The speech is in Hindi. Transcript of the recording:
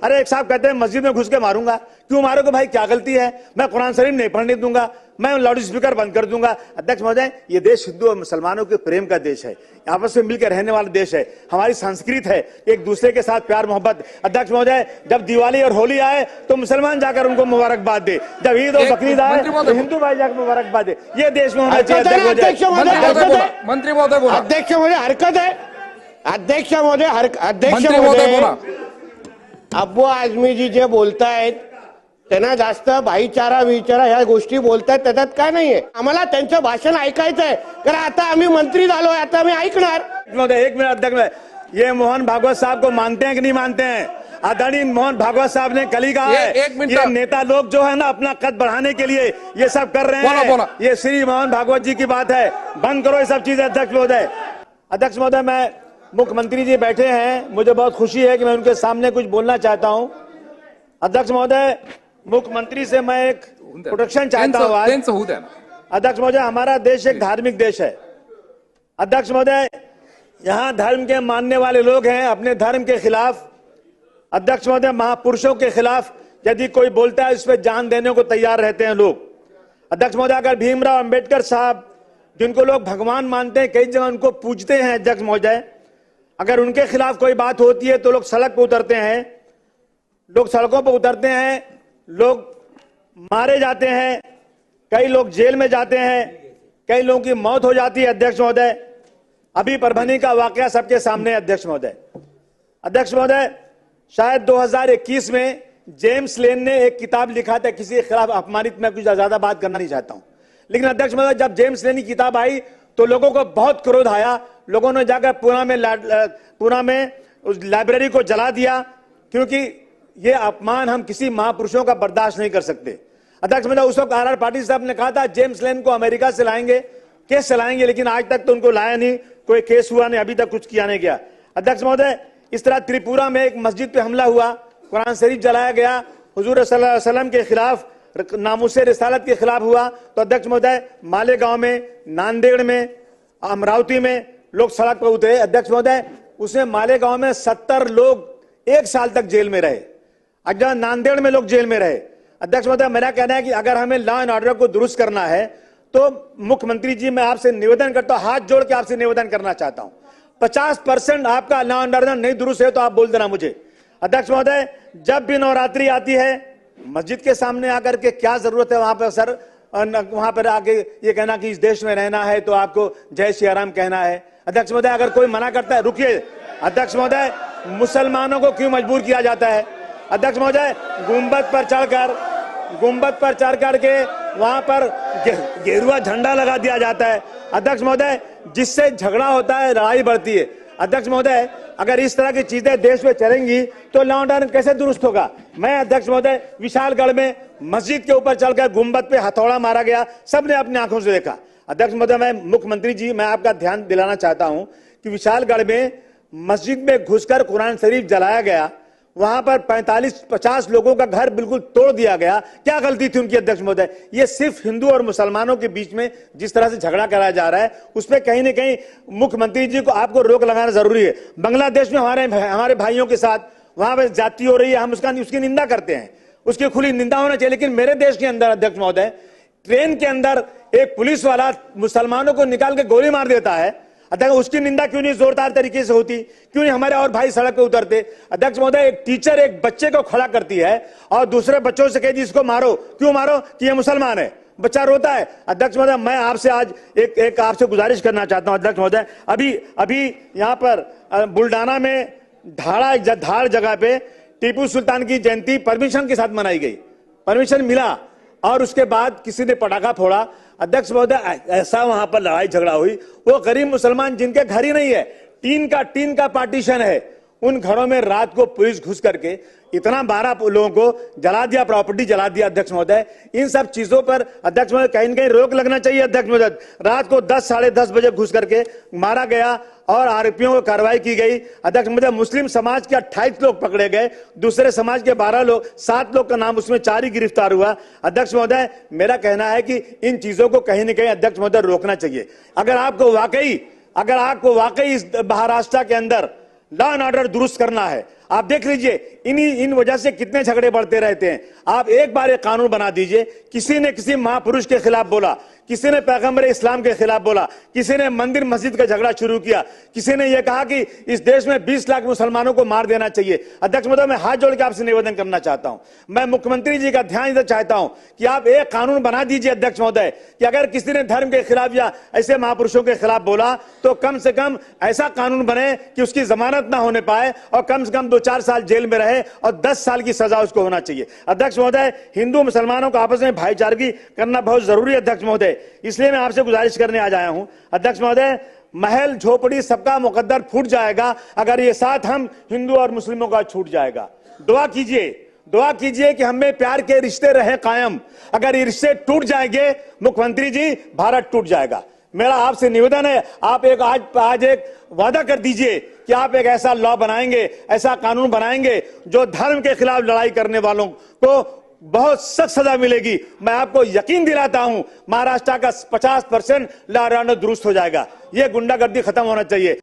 अरे एक साहब कहते हैं मस्जिद में घुस के मारूंगा, क्यों मारोगे भाई, क्या गलती है? मैं कुरान शरीफ नहीं पढ़ने दूंगा, मैं लाउड स्पीकर बंद कर दूंगा। अध्यक्ष महोदय, ये देश हिंदू और मुसलमानों के प्रेम का देश है, आपस में मिलकर रहने वाला देश है, हमारी संस्कृत है एक दूसरे के साथ प्यार मोहब्बत। अध्यक्ष महोदय, जब दिवाली और होली आए तो मुसलमान जाकर उनको मुबारकबाद दे, जब ईद और बकरीद आए तो हिंदू भाई जाकर मुबारकबाद दे। ये देश में होना चाहिए। अध्यक्ष मंत्री महोदय बोला, अध्यक्ष महोदय हरकत है, अध्यक्ष महोदय अब्बू आझमी जी जे बोलतायत त्यांना जास्त भाईचारा विचारा ह्या गोष्टी बोलतायत, त्याच्यात काय नाहीये। आम्हाला त्यांचं भाषण ऐकायचंय, कारण आता आम्ही मंत्री झालोय, आता आम्ही ऐकणार। एक मिनट अध्यक्ष, ये मोहन भागवत साहब को मानते हैं कि नहीं मानते हैं? आदरणीय मोहन भागवत साहब ने कल ही कहा है, ये नेता लोग जो है ना अपना कद बढ़ाने के लिए ये सब कर रहे हैं। ये श्री मोहन भागवत जी की बात है, बंद करो ये सब चीजें। अध्यक्ष महोदय, अध्यक्ष महोदय, मैं मुख्यमंत्री जी बैठे हैं, मुझे बहुत खुशी है कि मैं उनके सामने कुछ बोलना चाहता हूं। अध्यक्ष महोदय, मुख्यमंत्री से मैं एक प्रोटेक्शन चाहता हूं आज। अध्यक्ष महोदय, हमारा देश एक धार्मिक देश है। अध्यक्ष महोदय, यहाँ धर्म के मानने वाले लोग हैं अपने धर्म के खिलाफ। अध्यक्ष महोदय, महापुरुषों के खिलाफ यदि कोई बोलता है, इस पर जान देने को तैयार रहते हैं लोग। अध्यक्ष महोदय, अगर भीमराव अंबेडकर साहब, जिनको लोग भगवान मानते हैं, कई जगह उनको पूजते हैं, अध्यक्ष महोदय, अगर उनके खिलाफ कोई बात होती है तो लोग सड़क पर उतरते हैं, लोग सड़कों पर उतरते हैं, लोग मारे जाते हैं, कई लोग जेल में जाते हैं, कई लोगों की मौत हो जाती है। अध्यक्ष महोदय, अभी परभनी का वाकया सबके सामने है। अध्यक्ष महोदय, अध्यक्ष महोदय, शायद 2021 में जेम्स लेन ने एक किताब लिखा था किसी के खिलाफ अपमानित, मैं कुछ ज्यादा बात करना नहीं चाहता हूं, लेकिन अध्यक्ष महोदय, जब जेम्स लेन की किताब आई तो लोगों को बहुत क्रोध आया, लोगों ने जाकर पुणे में उस लाइब्रेरी को जला दिया, क्योंकि ये अपमान हम किसी महापुरुषों का बर्दाश्त नहीं कर सकते। अध्यक्ष महोदय, उस वक्त आर पाटिल साहब ने कहा था जेम्स लेन को अमेरिका से लाएंगे, केस चलाएंगे, लेकिन आज तक तो उनको लाया नहीं, कोई केस हुआ नहीं, अभी तक कुछ किया नहीं गया। अध्यक्ष महोदय, इस तरह त्रिपुरा में एक मस्जिद पे हमला हुआ, कुरान शरीफ जलाया गया, हुजूर सल्लल्लाहु अलैहि वसल्लम के खिलाफ, नामुसे रिसालत के खिलाफ हुआ, तो अध्यक्ष महोदय, मालेगांव में, नांदेड़ में, अमरावती में लोग सड़क पर उतरे। अध्यक्ष महोदय, उसमें मालेगांव में 70 लोग 1 साल तक जेल में रहे, अगर नांदेड़ में लोग जेल में रहे। अध्यक्ष महोदय, मेरा कहना है कि अगर हमें लॉ एंड ऑर्डर को दुरुस्त करना है तो मुख्यमंत्री जी, मैं आपसे निवेदन करता हूं, हाथ जोड़ के आपसे निवेदन करना चाहता हूं, 50% आपका लॉ एंड ऑर्डर नहीं दुरुस्त है तो आप बोल देना मुझे। अध्यक्ष महोदय, जब भी नवरात्रि आती है, मस्जिद के सामने आकर के क्या जरूरत है वहां पर सर, वहां पर आके ये कहना कि इस देश में रहना है तो आपको जय श्री राम कहना है। अध्यक्ष महोदय, अगर कोई मना करता है, रुकिए अध्यक्ष महोदय, मुसलमानों को क्यों मजबूर किया जाता है? अध्यक्ष महोदय, गुंबद पर चढ़ करके वहां पर गेरुआ झंडा लगा दिया जाता है। अध्यक्ष महोदय, जिससे झगड़ा होता है, लड़ाई बढ़ती है। अध्यक्ष महोदय, अगर इस तरह की चीजें देश में चलेंगी तो लॉ एंड ऑर्डर कैसे दुरुस्त होगा? मैं अध्यक्ष महोदय, विशालगढ़ में मस्जिद के ऊपर चढ़कर गुंबद पे हथौड़ा मारा गया, सबने अपनी आंखों से देखा। अध्यक्ष महोदय, मैं मुख्यमंत्री जी, मैं आपका ध्यान दिलाना चाहता हूं कि विशालगढ़ में मस्जिद में घुसकर कुरान शरीफ जलाया गया, वहां पर 45-50 लोगों का घर बिल्कुल तोड़ दिया गया। क्या गलती थी उनकी? अध्यक्ष महोदय, ये सिर्फ हिंदू और मुसलमानों के बीच में जिस तरह से झगड़ा कराया जा रहा है, उसमें कहीं ना कहीं मुख्यमंत्री जी को आपको रोक लगाना जरूरी है। बांग्लादेश में हमारे भाइयों के साथ वहां पर जाति हो रही है, हम उसकी निंदा करते हैं, उसकी खुली निंदा होना चाहिए। लेकिन मेरे देश के अंदर अध्यक्ष महोदय, ट्रेन के अंदर एक पुलिस वाला मुसलमानों को निकाल के गोली मार देता है, अध्यक्ष उसकी निंदा क्यों नहीं जोरदार तरीके से होती? क्यों नहीं हमारे और भाई सड़क पे उतरते? अध्यक्ष महोदय, एक टीचर एक बच्चे को खड़ा करती है और दूसरे बच्चों से कहती इसको मारो, क्यों मारो? कि ये मुसलमान है, बच्चा रोता है। अध्यक्ष महोदय, मैं आपसे आज एक आपसे गुजारिश करना चाहता हूं। अध्यक्ष महोदय, अभी यहाँ पर बुल्डाना में धाड़ जगह पे टीपू सुल्तान की जयंती परमिशन के साथ मनाई गई, परमिशन मिला, और उसके बाद किसी ने पटाखा फोड़ा। अध्यक्ष महोदय, ऐसा वहां पर लड़ाई झगड़ा हुई, वो गरीब मुसलमान जिनके घर ही नहीं है, टीन का पार्टीशन है, उन घरों में रात को पुलिस घुस करके इतना 12 लोगों को जला दिया, प्रॉपर्टी जला दिया। अध्यक्ष महोदय, इन सब चीजों पर अध्यक्ष महोदय कहीं न कहीं रोक लगना चाहिए। अध्यक्ष महोदय, रात को 10 साढ़े 10 बजे घुस करके मारा गया और आरोपियों को कार्रवाई की गई। अध्यक्ष महोदय, मुस्लिम समाज के 28 लोग पकड़े गए, दूसरे समाज के 12 लोग, 7 लोग का नाम उसमें 4 ही गिरफ्तार हुआ। अध्यक्ष महोदय, मेरा कहना है कि इन चीजों को कहीं न कहीं अध्यक्ष महोदय रोकना चाहिए। अगर आपको वाकई इस महाराष्ट्र के अंदर लॉ एंड ऑर्डर दुरुस्त करना है, आप देख लीजिए इन वजह से कितने झगड़े बढ़ते रहते हैं। आप एक बार एक कानून बना दीजिए। किसी ने किसी महापुरुष के खिलाफ बोला, किसी ने पैगंबर इस्लाम के खिलाफ बोला, किसी ने मंदिर मस्जिद का झगड़ा शुरू किया, किसी ने यह कहा कि इस देश में 20 लाख मुसलमानों को मार देना चाहिए। अध्यक्ष महोदय, मैं हाथ जोड़ के आपसे निवेदन करना चाहता हूं, मैं मुख्यमंत्री जी का ध्यान इधर चाहता हूं कि आप एक कानून बना दीजिए अध्यक्ष महोदय कि अगर किसी ने धर्म के खिलाफ या ऐसे महापुरुषों के खिलाफ बोला तो कम से कम ऐसा कानून बने कि उसकी जमानत ना होने पाए और कम से कम 2-4 साल जेल में रहे और 10 साल की सजा उसको होना चाहिए। अध्यक्ष महोदय, हिंदू मुसलमानों को आपस में भाईचारगी करना बहुत जरूरी है अध्यक्ष महोदय, इसलिए मैं आपसे गुजारिश करने आज आया हूं। अध्यक्ष महोदय, महल झोपड़ी सबका मुकद्दर फूट जाएगा अगर ये साथ हम हिंदू और मुस्लिमों का छूट जाएगा। दुआ कीजिए कि हमें प्यार के रिश्ते रहे कायम। अगर ये रिश्ते टूट जाएंगे मुख्यमंत्री जी, भारत टूट जाएगा। मेरा आपसे निवेदन है, आप आज एक वादा कर दीजिए कि आप एक ऐसा लॉ बनाएंगे, ऐसा कानून बनाएंगे जो धर्म के खिलाफ लड़ाई करने वालों को बहुत सख्त सजा मिलेगी। मैं आपको यकीन दिलाता हूं महाराष्ट्र का 50% लॉ एंड ऑर्डर दुरुस्त हो जाएगा। यह गुंडागर्दी खत्म होना चाहिए।